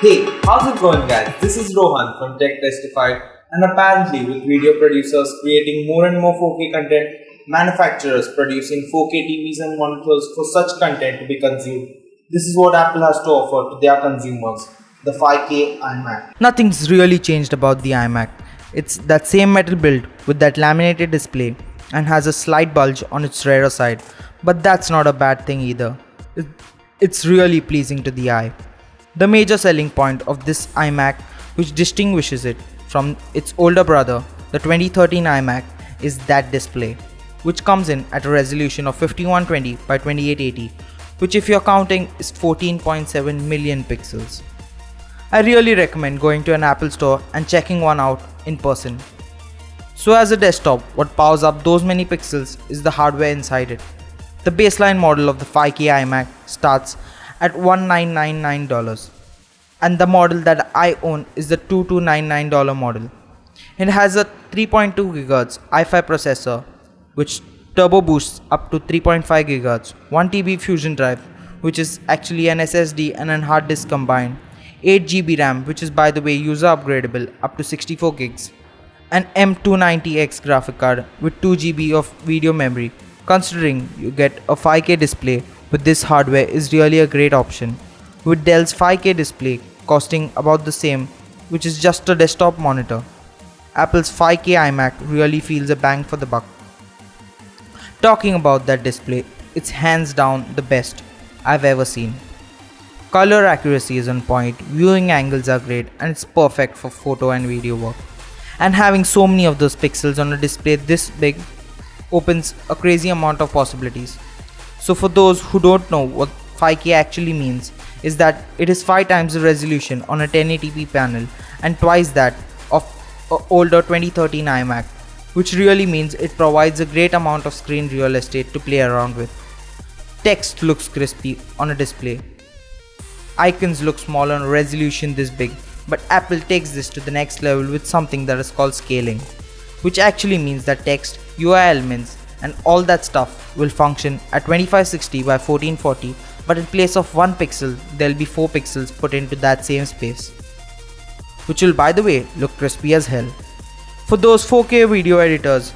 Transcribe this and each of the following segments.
Hey, how's it going guys? This is Rohan from Tech Testified, and apparently with video producers creating more and more 4K content, manufacturers producing 4K TVs and monitors for such content to be consumed, this is what Apple has to offer to their consumers, the 5K iMac. Nothing's really changed about the iMac. It's that same metal build with that laminated display and has a slight bulge on its rear side, but that's not a bad thing either. It's really pleasing to the eye. The major selling point of this iMac, which distinguishes it from its older brother, the 2013 iMac, is that display, which comes in at a resolution of 5120 by 2880, which if you're counting is 14.7 million pixels. I really recommend going to an Apple store and checking one out in person. So as a desktop, what powers up those many pixels is the hardware inside it. The baseline model of the 5K iMac starts at $1999, and the model that I own is the $2299 model. It has a 3.2 GHz i5 processor which turbo boosts up to 3.5 GHz, 1 TB fusion drive which is actually an SSD and a hard disk combined, 8 GB RAM which is by the way user upgradable up to 64 gigs, an M290X graphic card with 2 GB of video memory. Considering you get a 5K display with this hardware is really a great option, with Dell's 5K display costing about the same, which is just a desktop monitor. Apple's 5K iMac really feels a bang for the buck. Talking about that display, it's hands down the best I've ever seen. Color accuracy is on point, viewing angles are great, and it's perfect for photo and video work. And having so many of those pixels on a display this big opens a crazy amount of possibilities. So for those who don't know what 5K actually means, is that it is 5 times the resolution on a 1080p panel and twice that of an older 2013 iMac, which really means it provides a great amount of screen real estate to play around with. Text looks crispy on a display. Icons look small on a resolution this big, but Apple takes this to the next level with something that is called scaling, which actually means that text, UI elements, and all that stuff will function at 2560 by 1440, but in place of 1 pixel, there'll be 4 pixels put into that same space, which will by the way look crispy as hell. For those 4K video editors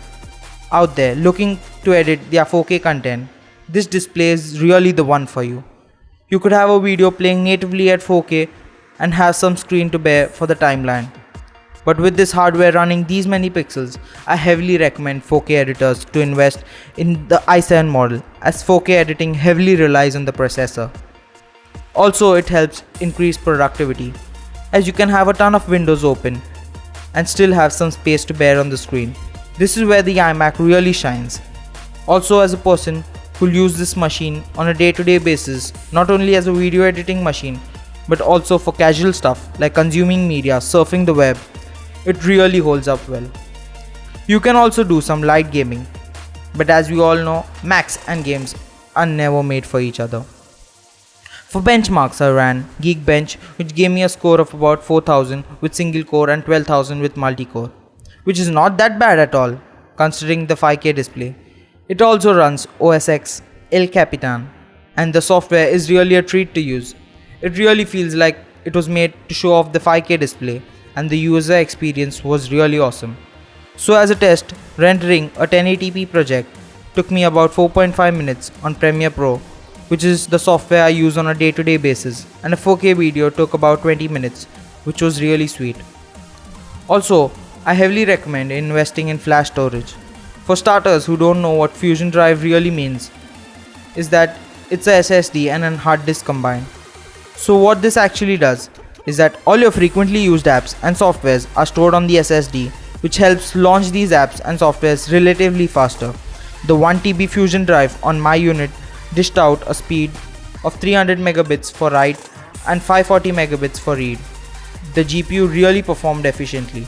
out there looking to edit their 4K content, this display is really the one for you. You could have a video playing natively at 4K and have some screen to bear for the timeline. But with this hardware running these many pixels, I heavily recommend 4K editors to invest in the i7 model, as 4K editing heavily relies on the processor. Also, it helps increase productivity, as you can have a ton of windows open and still have some space to bear on the screen. This is where the iMac really shines. Also, as a person who'll use this machine on a day-to-day basis, not only as a video editing machine, but also for casual stuff like consuming media, surfing the web, it really holds up well. You can also do some light gaming, but as we all know, Macs and games are never made for each other. For benchmarks, I ran Geekbench, which gave me a score of about 4000 with single core and 12000 with multi-core, which is not that bad at all considering the 5K display. It also runs OS X, El Capitan, and the software is really a treat to use. It really feels like it was made to show off the 5K display, and the user experience was really awesome. So as a test, rendering a 1080p project took me about 4.5 minutes on Premiere Pro, which is the software I use on a day-to-day basis, and a 4K video took about 20 minutes, which was really sweet. Also, I heavily recommend investing in flash storage. For starters who don't know what Fusion Drive really means, is that it's a SSD and a hard disk combined. So what this actually does is that all your frequently used apps and softwares are stored on the SSD, which helps launch these apps and softwares relatively faster. The 1 TB Fusion drive on my unit dished out a speed of 300 megabits for write and 540 megabits for read. The GPU really performed efficiently.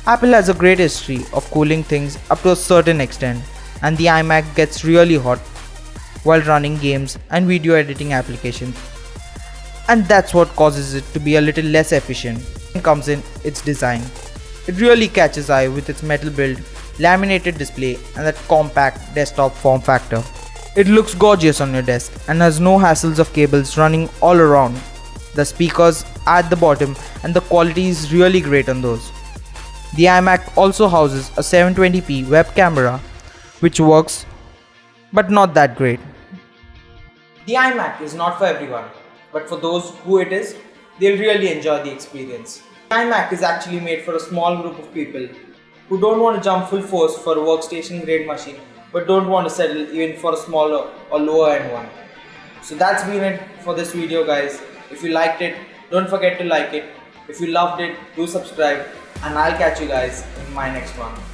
Apple has a great history of cooling things up to a certain extent, and the iMac gets really hot while running games and video editing applications. And that's what causes it to be a little less efficient. It comes in its design. It really catches eye with its metal build, laminated display, and that compact desktop form factor. It looks gorgeous on your desk and has no hassles of cables running all around. The speakers at the bottom and the quality is really great on those. The iMac also houses a 720p web camera which works but not that great. The iMac is not for everyone, but for those who it is, they'll really enjoy the experience. The iMac is actually made for a small group of people who don't want to jump full force for a workstation grade machine but don't want to settle even for a smaller or lower end one. So that's been it for this video, guys. If you liked it, don't forget to like it. If you loved it, do subscribe, and I'll catch you guys in my next one.